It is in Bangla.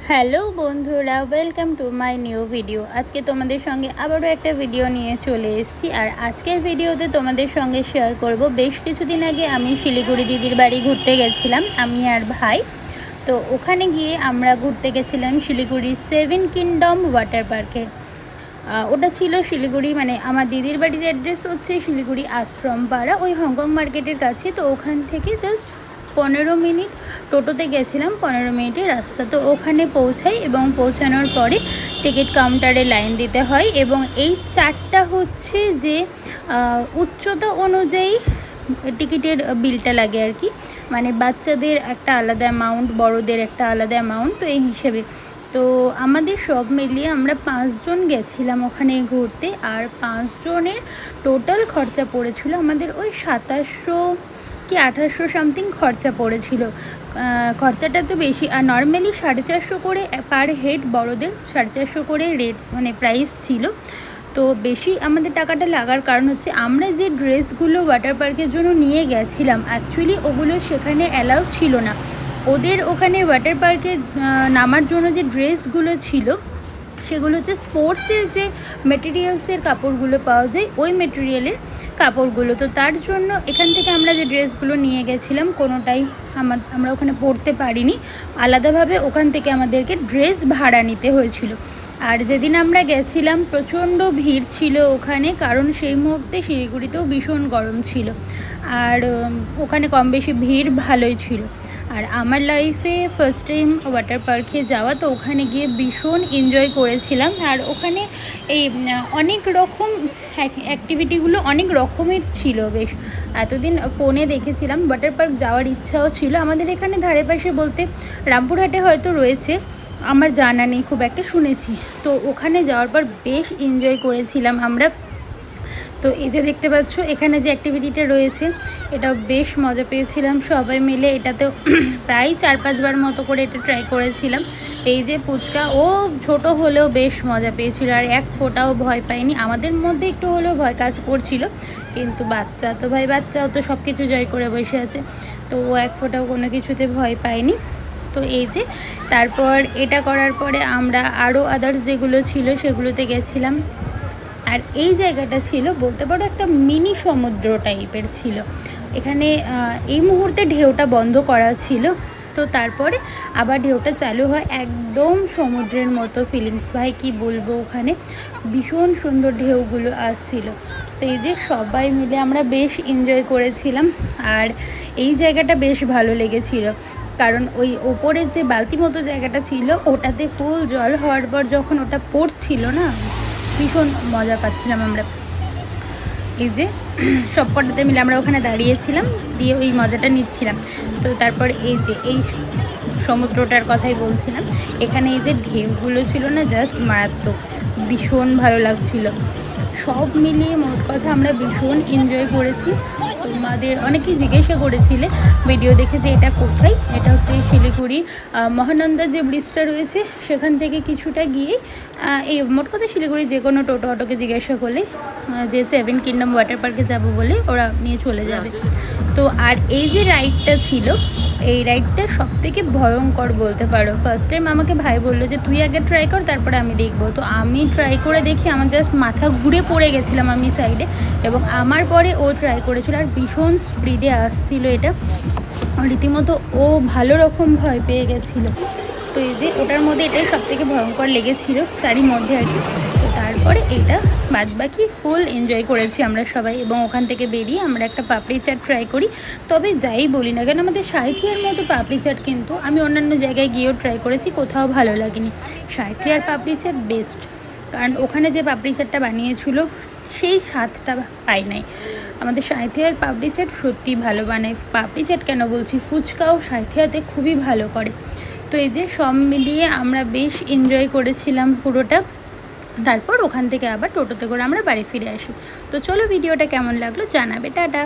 হ্যালো বন্ধুরা, welcome to my new video. আজকে তোমাদের সঙ্গে আবারও একটা ভিডিও নিয়ে চলে এসেছি। আর আজকের ভিডিওতে তোমাদের সঙ্গে শেয়ার করব, বেশ কিছুদিন আগে আমি শিলিগুড়ি দিদির বাড়ি ঘুরতে গেছিলাম, আমি আর ভাই। তো ওখানে গিয়ে আমরা ঘুরতে গেছিলাম শিলিগুড়ির 7 কিংডম ওয়াটার পার্কে। ওটা ছিল শিলিগুড়ি, মানে আমার দিদির বাড়ির অ্যাড্রেস হচ্ছে শিলিগুড়ি আশ্রম পাড়া, ওই হংকং মার্কেটের কাছে। তো ওখান থেকে জাস্ট 15 মিনিট টোটোতে গেছিলাম, 15 মিনিটের রাস্তা। তো ওখানে পৌঁছাই এবং পৌঁছানোর পরে টিকিট কাউন্টারে লাইন দিতে হয়। এবং এই চারটা হচ্ছে যে উচ্চতা অনুযায়ী টিকিটের বিলটা লাগে আর কি, মানে বাচ্চাদের একটা আলাদা অ্যামাউন্ট, বড়দের একটা আলাদা অ্যামাউন্ট। তো এই হিসেবে তো আমাদের সব মিলিয়ে আমরা 5 জন গেছিলাম ওখানে ঘুরতে। আর 5 জনের টোটাল খরচা পড়েছিল আমাদের ওই 2700 কি 2800 সামথিং খরচা পড়েছিল। খরচাটা তো বেশি। আর নর্মালি 450 করে পার হেড, বড়দের 450 করে রেট, মানে প্রাইস ছিল। তো বেশি আমাদের টাকাটা লাগার কারণ হচ্ছে আমরা যে ড্রেসগুলো ওয়াটার পার্কের জন্য নিয়ে গেছিলাম, অ্যাকচুয়ালি ওগুলো সেখানে অ্যালাউ ছিল না। ওদের ওখানে ওয়াটার পার্কে নামার জন্য যে ড্রেসগুলো ছিল সেগুলো হচ্ছে স্পোর্টসের যে মেটেরিয়ালসের কাপড়গুলো পাওয়া যায়, ওই মেটেরিয়ালের কাপড়গুলো। তো তার জন্য এখান থেকে আমরা যে ড্রেসগুলো নিয়ে গেছিলাম কোনোটাই আমরা ওখানে পরতে পারিনি। আলাদাভাবে ওখান থেকে আমাদেরকে ড্রেস ভাড়া নিতে হয়েছিল। আর যেদিন আমরা গেছিলাম প্রচণ্ড ভিড় ছিল ওখানে, কারণ সেই মুহূর্তে শিলিগুড়িতেও ভীষণ গরম ছিল। আর ওখানে কম বেশি ভিড় ভালোই ছিল। আর আমার লাইফে ফার্স্ট টাইম ওয়াটার পার্কে যাওয়া, তো ওখানে গিয়ে ভীষণ এনজয় করেছিলাম। আর ওখানে এই অনেক রকম অ্যাক্টিভিটিগুলো অনেক রকমের ছিল। বেশ এতদিন ফোনে দেখেছিলাম, ওয়াটার পার্ক যাওয়ার ইচ্ছাও ছিল। আমাদের এখানে ধারে পাশে বলতে রামপুরহাটে হয়তো রয়েছে, আমার জানা নেই, খুব একটা শুনেছি। তো ওখানে যাওয়ার পর বেশ এনজয় করেছিলাম আমরা। তো এই যে দেখতে পাচ্ছ এখানে যে অ্যাক্টিভিটিটা রয়েছে, এটা বেশ মজা পেয়েছিলাম সবাই মিলে। এটাতেও প্রায় 4-5 বার মতো করে এটা ট্রাই করেছিলাম। এই যে পুচকা, ও ছোট হলেও বেশ মজা পেয়েছিল, আর এক ফোঁটাও ভয় পায়নি। আমাদের মধ্যে একটু হলেও ভয় কাজ করছিল, কিন্তু বাচ্চা তো ভাই, বাচ্চাও তো সব কিছু জয় করে বসে আছে। তো ও এক ফোঁটাও কোনো কিছুতে ভয় পায়নি। তো এই যে তারপর এটা করার পরে আমরা আরও আদার্স যেগুলো ছিল সেগুলোতে গেছিলাম। আর এই জায়গাটা ছিল বলতে পারো একটা মিনি সমুদ্র টাইপের ছিল। এখানে এই মুহূর্তে ঢেউটা বন্ধ করা ছিল, তো তারপরে আবার ঢেউটা চালু হয়, একদম সমুদ্রের মতো ফিলিংস। ভাই কি বলবো, ওখানে ভীষণ সুন্দর ঢেউগুলো আসছিল। তো এই যে সবাই মিলে আমরা বেশ এনজয় করেছিলাম। আর এই জায়গাটা বেশ ভালো লেগেছিল, কারণ ওই ওপরে যে বালতি মতো জায়গাটা ছিল ওটাতে ফুল জল হওয়ার পর যখন ওটা পড়ছিল না, ভীষণ মজা পাচ্ছিলাম আমরা। এই যে সব কটাতে মিলে আমরা ওখানে দাঁড়িয়েছিলাম, দিয়ে ওই মজাটা নিচ্ছিলাম। তো তারপর এই যে এই সমুদ্রটার কথাই বলছিলাম, এখানে এই যে ঢেউগুলো ছিল না, জাস্ট মারাত্মক, ভীষণ ভালো লাগছিল। সব মিলিয়ে মোট কথা আমরা ভীষণ এনজয় করেছি। তোমাদের অনেকেই জিজ্ঞাসা করেছিলে ভিডিও দেখে যে এটা কোথায়। এটা হচ্ছে শিলিগুড়ি মহানন্দা যে ব্রিজটা রয়েছে সেখান থেকে কিছুটা গিয়ে, এই মোট কথা শিলিগুড়ি যে কোনো টোটো অটোকে জিজ্ঞাসা করলে যে 7 কিংডম ওয়াটার পার্কে যাবো বলে ওরা নিয়ে চলে যাবে। তো আর এই যে রাইডটা ছিল, এই রাইডটা সবথেকে ভয়ঙ্কর বলতে পারো। ফার্স্ট টাইম আমাকে ভাই বললো যে তুই আগে ট্রাই কর, তারপরে আমি দেখবো। তো আমি ট্রাই করে দেখি, আমার জাস্ট মাথা ঘুরে পড়ে গেছিলাম আমি সাইডে, এবং আমার পরে ও ট্রাই করেছিল। আর ভীষণ স্পিডে আসছিল এটা, রীতিমতো ও ভালো রকম ভয় পেয়ে গেছিলো। তো এই যে ওটার মধ্যে এটাই সবথেকে ভয়ঙ্কর লেগেছিল তারই মধ্যে আর কি। তো তারপরে এটা বাদবাকি ফুল এনজয় করেছি আমরা সবাই। এবং ওখান থেকে বেরিয়ে আমরা একটা পাপড়ি চাট ট্রাই করি। তবে যাই বলি না কেন, আমাদের সাঁইথিয়ার মতো পাপড়ি চাট কিন্তু আমি অন্যান্য জায়গায় গিয়েও ট্রাই করেছি, কোথাও ভালো লাগেনি। সাঁইথিয়ার পাপড়ি চাট বেস্ট, কারণ ওখানে যে পাপড়ি চাটটা বানিয়েছিল সেই স্বাদটা পাই নাই। আমাদের সাঁইথিয়ার পাপড়ি চাট সত্যি ভালো বানায়। পাপড়ি চাট কেন বলছি, ফুচকাও সাঁইথিয়াতে খুবই ভালো করে। তো এই যে সব মিলিয়ে আমরা বেশ এনজয় করেছিলাম পুরোটা। তারপর ওখান থেকে আবার টোটোতে করে আমরা বাড়ি ফিরে আসি। তো চলো, ভিডিওটা কেমন লাগলো জানাবে, টাটা।